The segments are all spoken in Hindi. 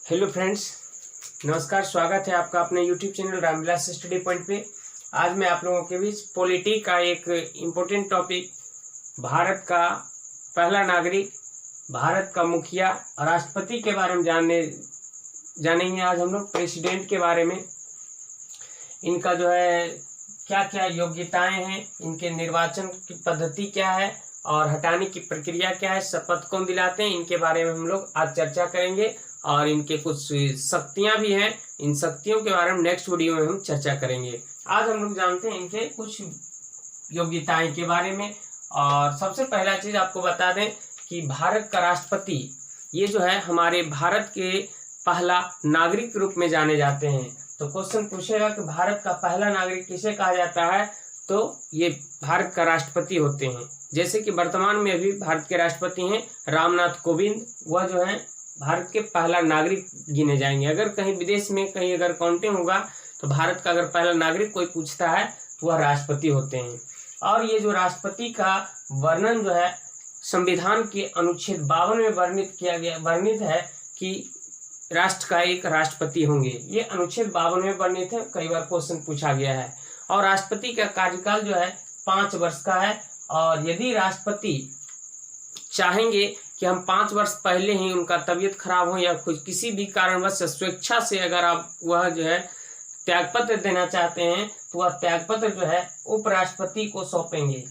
हेलो फ्रेंड्स, नमस्कार। स्वागत है आपका अपने YouTube channel Ramvilas study point पे। आज मैं आप लोगों के बीच पॉलिटी का एक इम्पोर्टेंट टॉपिक, भारत का पहला नागरिक, भारत का मुखिया, राष्ट्रपति के बारे में जानेंगे। आज हम लोग प्रेसिडेंट के बारे में, इनका जो है क्या क्या योग्यताएं हैं, इनके निर्वाचन की पद्धति क्या है और हटाने की प्रक्रिया क्या है, शपथ कौन दिलाते हैं, इनके बारे में हम लोग आज चर्चा करेंगे। और इनके कुछ शक्तियां भी हैं, इन शक्तियों के बारे में नेक्स्ट वीडियो में हम चर्चा करेंगे। आज हम लोग जानते हैं इनके कुछ योग्यताएं के बारे में। और सबसे पहला चीज आपको बता दें कि भारत का राष्ट्रपति, ये जो है हमारे भारत के पहला नागरिक के रूप में जाने जाते हैं। तो क्वेश्चन पूछेगा कि भारत का पहला नागरिक किसे कहा जाता है, तो ये भारत का राष्ट्रपति होते हैं। जैसे कि वर्तमान में अभी भारत के राष्ट्रपति हैं रामनाथ कोविंद, वह जो है भारत के पहला नागरिक गिने जाएंगे। अगर कहीं विदेश में कहीं अगर काउंटिंग होगा तो भारत का अगर पहला नागरिक कोई पूछता है तो वह राष्ट्रपति होते हैं। और ये जो राष्ट्रपति का वर्णन जो है संविधान के अनुच्छेद 52 में वर्णित है कि राष्ट्र का एक राष्ट्रपति होंगे। ये अनुच्छेद 52 में वर्णित है, कई बार क्वेश्चन पूछा गया है। और राष्ट्रपति का कार्यकाल जो है 5 वर्ष का है। और यदि राष्ट्रपति चाहेंगे कि हम 5 वर्ष पहले ही उनका तबीयत खराब हो या कुछ किसी भी कारणवश स्वेच्छा से अगर आप वह जो है त्यागपत्र देना चाहते हैं तो वह त्यागपत्र जो है उपराष्ट्रपति को सौंपेंगे।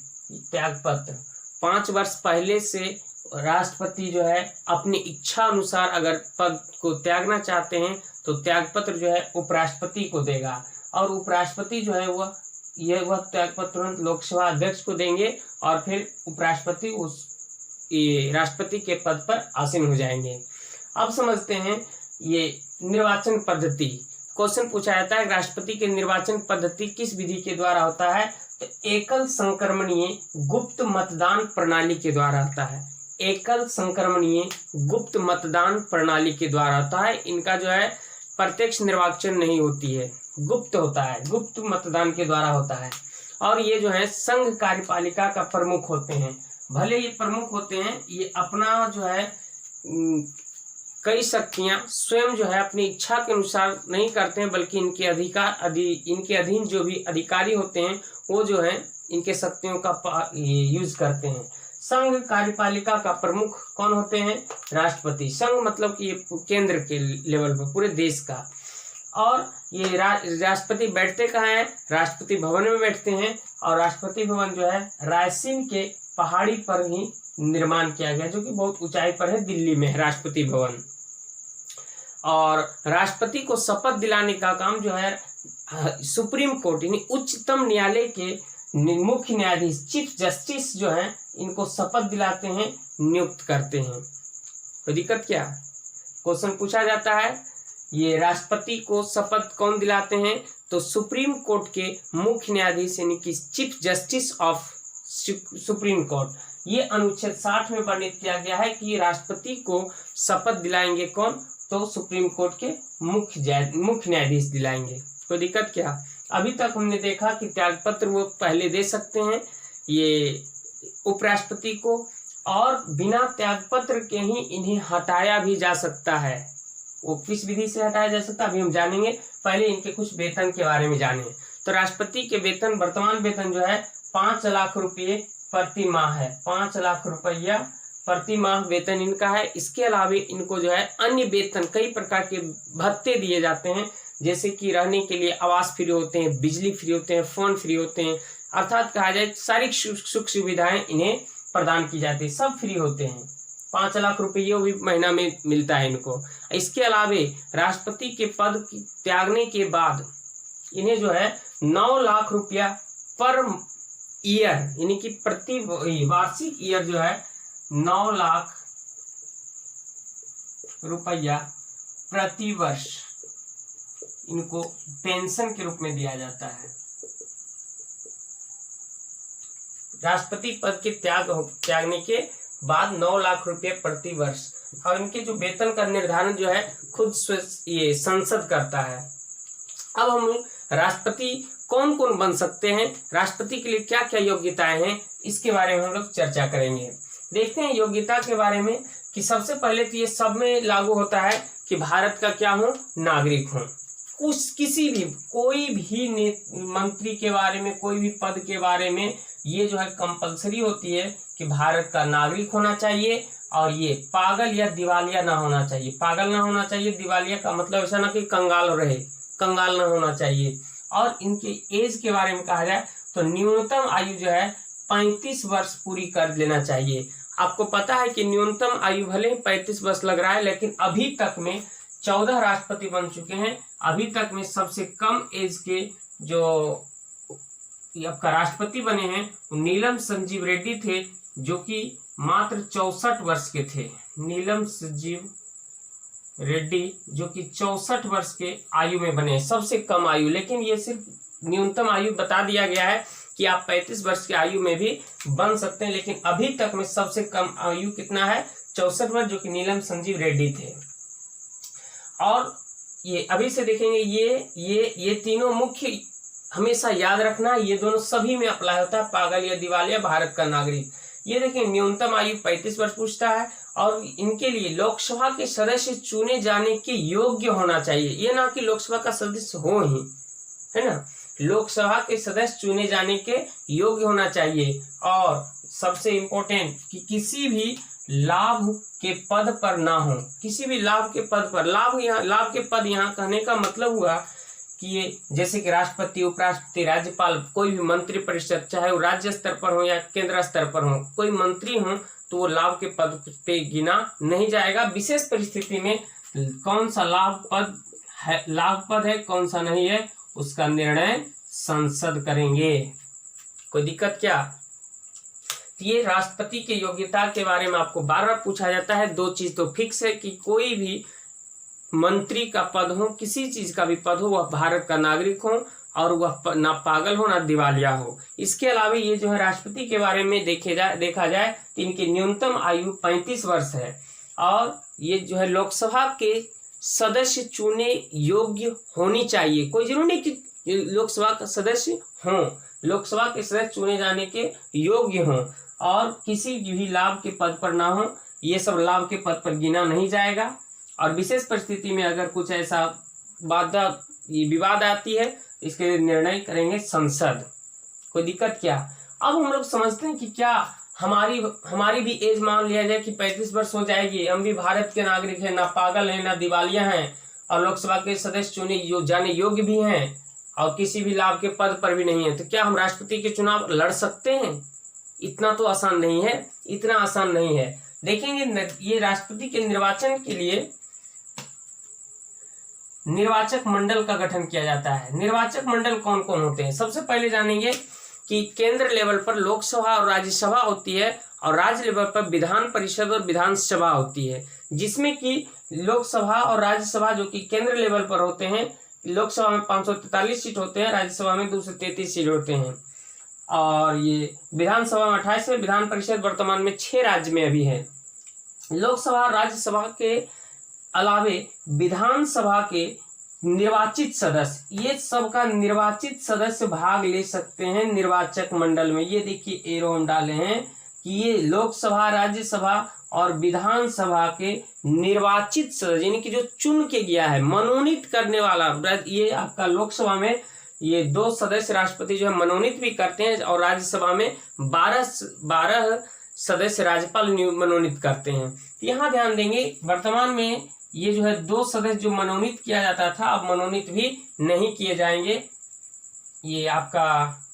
त्यागपत्र 5 वर्ष पहले से राष्ट्रपति जो है अपनी इच्छा अनुसार अगर पद को त्यागना चाहते हैं तो त्यागपत्र जो है उपराष्ट्रपति को देगा। और उपराष्ट्रपति जो है वह त्यागपत्र तुरंत लोकसभा अध्यक्ष को देंगे और फिर उपराष्ट्रपति उस राष्ट्रपति के पद पर आसीन हो जाएंगे। अब समझते हैं ये निर्वाचन पद्धति। क्वेश्चन पूछा जाता है राष्ट्रपति के निर्वाचन पद्धति किस विधि के द्वारा होता है, तो एकल संक्रमणीय गुप्त मतदान प्रणाली के द्वारा होता है। एकल संक्रमणीय गुप्त मतदान प्रणाली के द्वारा होता है। इनका जो है प्रत्यक्ष निर्वाचन नहीं होती है, गुप्त होता है, गुप्त मतदान के द्वारा होता है। और ये जो है संघ कार्यपालिका का प्रमुख होते हैं। भले ये प्रमुख होते हैं, ये अपना जो है कई शक्तियां स्वयं जो है अपनी इच्छा के अनुसार नहीं करते हैं, बल्कि इनके अधीन जो भी अधिकारी होते हैं वो जो है इनके शक्तियों का यूज करते हैं। संघ कार्यपालिका का प्रमुख कौन होते हैं, राष्ट्रपति। संघ मतलब कि ये केंद्र के लेवल पर पूरे देश का। और ये राष्ट्रपति बैठते कहाँ हैं, राष्ट्रपति भवन में बैठते हैं। और राष्ट्रपति भवन जो है रायसीन के पहाड़ी पर ही निर्माण किया गया, जो कि बहुत ऊंचाई पर है, दिल्ली में है राष्ट्रपति भवन। और राष्ट्रपति को शपथ दिलाने का काम जो है सुप्रीम कोर्ट यानी उच्चतम न्यायालय के मुख्य न्यायाधीश चीफ जस्टिस जो है इनको शपथ दिलाते हैं, नियुक्त करते हैं। तो दिक्कत क्या, क्वेश्चन पूछा जाता है ये राष्ट्रपति को शपथ कौन दिलाते हैं, तो सुप्रीम कोर्ट के मुख्य न्यायाधीश यानी कि chief justice of supreme court. ये अनुच्छेद 60 में वर्णित किया गया है कि राष्ट्रपति को शपथ दिलाएंगे कौन, तो सुप्रीम कोर्ट के मुख्य न्यायाधीश दिलाएंगे। तो दिक्कत क्या, अभी तक हमने देखा कि त्यागपत्र वो पहले दे सकते हैं ये उपराष्ट्रपति को, और बिना त्यागपत्र के ही इन्हें हटाया भी जा सकता है। वो किस विधि से हटाया जा सकता है अभी हम जानेंगे। पहले इनके कुछ वेतन के बारे में जानें। तो राष्ट्रपति के वेतन, वर्तमान वेतन जो है 5 लाख रुपये प्रति माह है। 5 लाख रुपया प्रति माह वेतन इनका है। इसके अलावा इनको जो है अन्य वेतन, कई प्रकार के भत्ते दिए जाते हैं, जैसे कि रहने के लिए आवास फ्री होते हैं, बिजली फ्री होते हैं, फोन फ्री होते हैं, अर्थात कहा जाए सारी सुख सुविधाएं इन्हें प्रदान की जाती है, सब फ्री होते हैं। 5 लाख रुपये भी महीना में मिलता है इनको। इसके अलावा राष्ट्रपति के पद त्यागने के बाद इन्हें जो है 9 लाख रुपया पर ईयर यानी कि प्रति वार्षिक ईयर जो है 9 लाख रुपया प्रति वर्ष इनको पेंशन के रूप में दिया जाता है। राष्ट्रपति पद के त्यागने के बाद 9 लाख रुपये प्रति वर्ष। और इनके जो वेतन का निर्धारण जो है खुद ये संसद करता है। अब हम राष्ट्रपति कौन कौन बन सकते हैं, राष्ट्रपति के लिए क्या क्या योग्यताएं हैं, इसके बारे में हम लोग चर्चा करेंगे। देखते हैं योग्यता के बारे में कि सबसे पहले तो ये सब में लागू होता है कि भारत का क्या हूँ, नागरिक हूँ। किसी भी कोई भी मंत्री के बारे में, कोई भी पद के बारे में ये जो है कंपलसरी होती है कि भारत का नागरिक होना चाहिए, और ये पागल या दिवालिया ना होना चाहिए। पागल ना होना चाहिए, दिवालिया का मतलब ऐसा ना कि कंगाल रहे, कंगाल ना होना चाहिए। और इनके एज के बारे में कहा जाए तो न्यूनतम आयु जो है 35 वर्ष पूरी कर लेना चाहिए। आपको पता है कि न्यूनतम आयु भले 35 वर्ष लग रहा है, लेकिन अभी तक में 14 राष्ट्रपति बन चुके हैं। अभी तक में सबसे कम एज के जो आपका राष्ट्रपति बने हैं नीलम संजीव रेड्डी थे, जो कि मात्र 64 वर्ष के थे। नीलम संजीव रेड्डी जो कि 64 वर्ष के आयु में बने, सबसे कम आयु। लेकिन ये सिर्फ न्यूनतम आयु बता दिया गया है कि आप 35 वर्ष की आयु में भी बन सकते हैं, लेकिन अभी तक में सबसे कम आयु कितना है, 64 वर्ष, जो कि नीलम संजीव रेड्डी थे। और ये अभी से देखेंगे, ये तीनों मुख्य हमेशा याद रखना, ये दोनों सभी में अप्लाई होता है, पागल या दिवालिया, भारत का नागरिक। ये देखिए न्यूनतम आयु 35 वर्ष पूछता है, और इनके लिए लोकसभा के सदस्य चुने जाने के योग्य होना चाहिए। ये ना कि लोकसभा का सदस्य हो ही, है ना, लोकसभा के सदस्य चुने जाने के योग्य होना चाहिए। और सबसे इम्पोर्टेंट कि किसी भी लाभ के पद पर ना हो, किसी भी लाभ के पद पर। लाभ के पद यहाँ कहने का मतलब हुआ कि ये जैसे कि राष्ट्रपति, उपराष्ट्रपति, राज्यपाल, कोई भी मंत्री परिषद, चाहे वो राज्य स्तर पर हो या केंद्र स्तर पर हो, कोई मंत्री हो तो वो लाभ के पद पे गिना नहीं जाएगा। विशेष परिस्थिति में कौन सा लाभ पद है कौन सा नहीं है, उसका निर्णय संसद करेंगे। कोई दिक्कत क्या? ये राष्ट्रपति के योग्यता के बारे में आपको बार बार पूछा जाता है। दो चीज तो फिक्स है कि कोई भी मंत्री का पद हो, किसी चीज का भी पद हो, वह भारत का नागरिक हो, और वह ना पागल हो ना दिवालिया हो। इसके अलावा ये जो है राष्ट्रपति के बारे में देखा जाए तो इनकी न्यूनतम आयु 35 वर्ष है, और ये जो है लोकसभा के सदस्य चुने योग्य होनी चाहिए। कोई जरूरी नहीं कि लोकसभा का सदस्य हो, लोकसभा के सदस्य चुने जाने के योग्य हों, और किसी भी लाभ के पद पर ना हो। ये सब लाभ के पद पर गिना नहीं जाएगा। और विशेष परिस्थिति में अगर कुछ ऐसा विवाद आती है, इसके निर्णय करेंगे संसद। कोई दिक्कत क्या? अब हम लोग समझते हैं कि क्या हमारी भी एज मान लिया जाए कि 35 वर्ष हो जाएगी, हम भी भारत के नागरिक हैं, ना पागल हैं ना दिवालिया हैं, और लोकसभा के सदस्य चुने जाने योग्य भी हैं, और किसी भी लाभ के पद पर भी नहीं है, तो क्या हम राष्ट्रपति के चुनाव लड़ सकते हैं? इतना तो आसान नहीं है, इतना आसान नहीं है। देखेंगे ये राष्ट्रपति के निर्वाचन के लिए निर्वाचक मंडल का गठन किया जाता है। निर्वाचक मंडल कौन कौन होते हैं? सबसे पहले जानेंगे कि केंद्र लेवल पर लोकसभा और राज्यसभा होती है, और राज्य लेवल पर विधान परिषद और विधानसभा होती है, जिसमें कि लोकसभा और राज्यसभा जो कि केंद्र लेवल पर होते हैं, लोकसभा में 543 सीट होते हैं, राज्यसभा में 233 सीट होते हैं, और ये विधानसभा में 28 है, विधान परिषद वर्तमान में 6 राज्य में अभी है। लोकसभा और राज्यसभा के अलावे विधानसभा के निर्वाचित सदस्य, ये सबका निर्वाचित सदस्य भाग ले सकते हैं निर्वाचक मंडल में। ये देखिए एरो हम डाले हैं कि ये लोकसभा, राज्यसभा और विधानसभा के निर्वाचित सदस्य, यानी कि जो चुन के गया है, मनोनीत करने वाला। ये आपका लोकसभा में ये 2 सदस्य राष्ट्रपति जो है मनोनीत भी करते हैं, और राज्यसभा में 12 सदस्य राज्यपाल मनोनीत करते हैं। यहाँ ध्यान देंगे वर्तमान में ये जो है 2 सदस्य जो मनोनीत किया जाता था, अब मनोनीत भी नहीं किए जाएंगे। ये आपका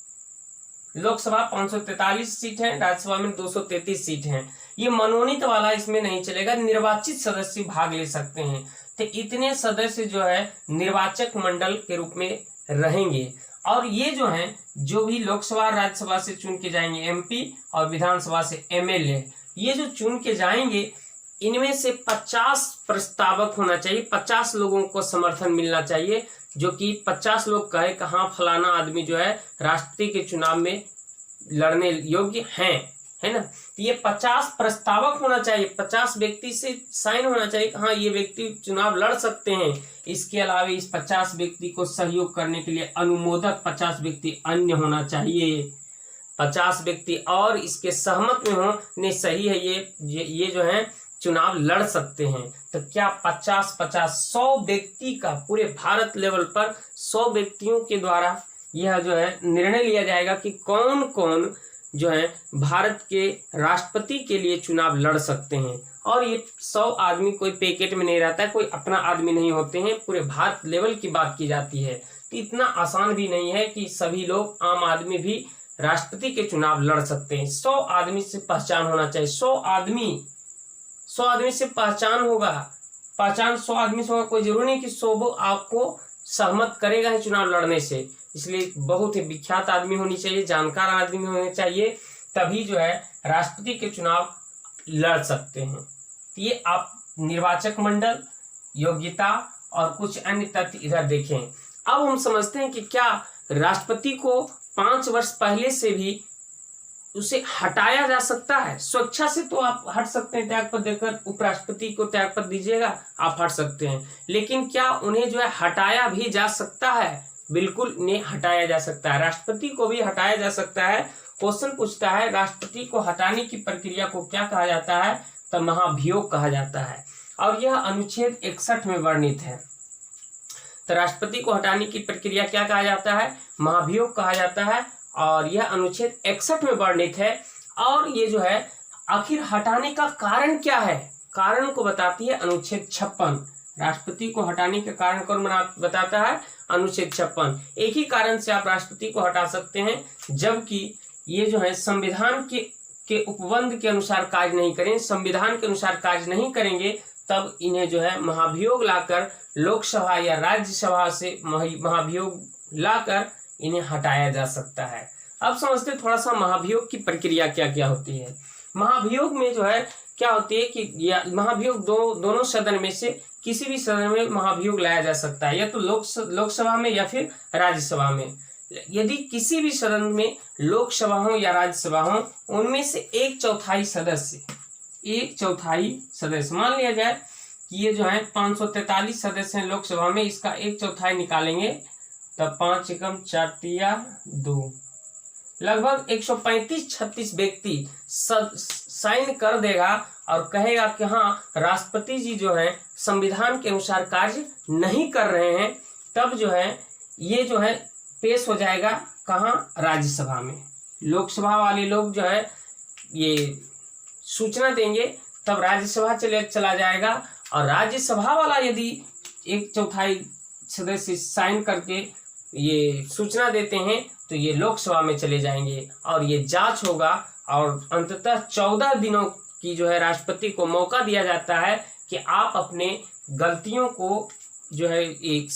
लोकसभा 543 सीट है, राज्यसभा में 233 सीट हैं। ये मनोनीत वाला इसमें नहीं चलेगा, निर्वाचित सदस्य भाग ले सकते हैं। तो इतने सदस्य जो है निर्वाचक मंडल के रूप में रहेंगे, और ये जो है जो भी लोकसभा राज्यसभा से चुन के जाएंगे एमपी, और विधानसभा से एमएलए, ये जो चुन के जाएंगे इनमें से 50 प्रस्तावक होना चाहिए, 50 लोगों को समर्थन मिलना चाहिए, जो कि 50 लोग कहे कहाँ फलाना आदमी जो है राष्ट्रपति के चुनाव में लड़ने योग्य हैं, है ना। तो ये 50 प्रस्तावक होना चाहिए, 50 व्यक्ति से साइन होना चाहिए कि हाँ ये व्यक्ति चुनाव लड़ सकते हैं। इसके अलावा इस 50 व्यक्ति को सहयोग करने के लिए अनुमोदक 50 व्यक्ति अन्य होना चाहिए। 50 व्यक्ति और इसके सहमत में हो, नहीं सही है, ये जो है चुनाव लड़ सकते हैं। तो क्या 100 व्यक्ति का पूरे भारत लेवल पर 100 व्यक्तियों के द्वारा यह जो है निर्णय लिया जाएगा कि कौन कौन जो है भारत के राष्ट्रपति के लिए चुनाव लड़ सकते हैं। और ये 100 आदमी कोई पैकेट में नहीं रहता है, कोई अपना आदमी नहीं होते हैं, पूरे भारत लेवल की बात की जाती है। तो इतना आसान भी नहीं है कि सभी लोग, आम आदमी भी राष्ट्रपति के चुनाव लड़ सकते हैं। 100 आदमी से पहचान होना चाहिए। 100 आदमी से पहचान होगा। 100 आदमी से होगा, कोई जरूरी नहीं कि 100 आपको सहमत करेगा ही चुनाव लड़ने से। इसलिए बहुत ही विख्यात आदमी होनी चाहिए, जानकार आदमी होने चाहिए, तभी जो है राष्ट्रपति के चुनाव लड़ सकते हैं। ये आप निर्वाचक मंडल, योग्यता और कुछ अन्य तथ्य इधर देखें। अब हम समझते हैं कि क्या राष्ट्रपति को 5 वर्ष पहले से भी उसे हटाया जा सकता है। स्वेच्छा से तो आप हट सकते हैं, त्याग पत्र देकर उपराष्ट्रपति को त्याग पत्र दीजिएगा, आप हट सकते हैं। लेकिन क्या उन्हें जो है हटाया भी जा सकता है? बिल्कुल उन्हें हटाया जा सकता है, राष्ट्रपति को भी हटाया जा सकता है। क्वेश्चन पूछता है राष्ट्रपति को हटाने की प्रक्रिया को क्या कहा जाता है? तो महाभियोग कहा जाता है, और यह अनुच्छेद 61 में वर्णित है। तो राष्ट्रपति को हटाने की प्रक्रिया क्या कहा जाता है? महाभियोग कहा जाता है, और यह अनुच्छेद 61 में वर्णित है। और ये जो है आखिर हटाने का कारण क्या है? कारण को बताती है अनुच्छेद 56। राष्ट्रपति को हटाने का कारण कौन बताता है? अनुच्छेद 56। एक ही कारण से आप राष्ट्रपति को हटा सकते हैं, जबकि ये जो है संविधान के उपबंध के अनुसार कार्य नहीं करें, संविधान के अनुसार कार्य नहीं करेंगे, तब इन्हें जो है महाभियोग लाकर लोकसभा या राज्यसभा से महाभियोग लाकर इन्हें हटाया जा सकता है। अब समझते हैं थोड़ा सा महाभियोग की प्रक्रिया क्या क्या होती है। महाभियोग में जो है क्या होती है कि महाभियोग दोनों सदन में से किसी भी सदन में महाभियोग लाया जा सकता है, या तो लोकसभा में या फिर राज्यसभा में। यदि किसी भी सदन में लोकसभा हो या राज्यसभा हो, उनमें से 1/4 सदस्य मान लिया जाए कि ये जो है 543 सदस्य हैं लोकसभा में, इसका 1/4 निकालेंगे तब 5 एकम 4 तिया 2, लगभग 135-36 व्यक्ति साइन कर देगा और कहेगा कि हाँ राष्ट्रपति जी जो है संविधान के अनुसार कार्य नहीं कर रहे हैं। तब जो है ये जो है पेश हो जाएगा कहाँ? राज्यसभा में। लोकसभा वाले लोग जो है ये सूचना देंगे, तब राज्यसभा चला जाएगा, और राज्यसभा वाला यदि 1/4 सदस्य साइन करके ये सूचना देते हैं तो ये लोकसभा में चले जाएंगे, और ये जांच होगा, और अंततः 14 दिनों की जो है राष्ट्रपति को मौका दिया जाता है कि आप अपने गलतियों को जो है एक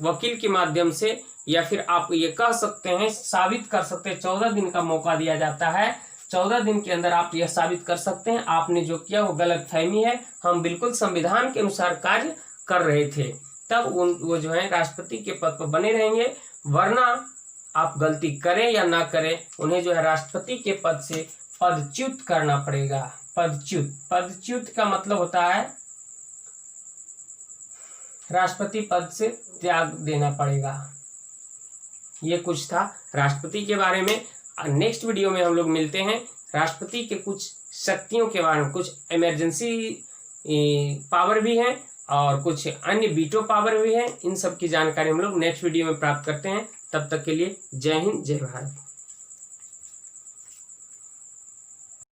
वकील के माध्यम से, या फिर आप ये कह सकते हैं साबित कर सकते हैं। 14 दिन का मौका दिया जाता है। 14 दिन के अंदर आप यह साबित कर सकते हैं आपने जो किया वो गलतफहमी है, हम बिल्कुल संविधान के अनुसार कार्य कर रहे थे। तब वो जो है राष्ट्रपति के पद पर बने रहेंगे, वरना आप गलती करें या ना करें, उन्हें जो है राष्ट्रपति के पद से पदच्युत करना पड़ेगा। पदच्युत का मतलब होता है राष्ट्रपति पद से त्याग देना पड़ेगा। ये कुछ था राष्ट्रपति के बारे में। नेक्स्ट वीडियो में हम लोग मिलते हैं राष्ट्रपति के कुछ शक्तियों के बारे में, कुछ इमरजेंसी पावर भी हैं और कुछ अन्य वीटो पावर भी है। इन सब की जानकारी हम लोग नेक्स्ट वीडियो में प्राप्त करते हैं। तब तक के लिए जय हिंद, जय भारत।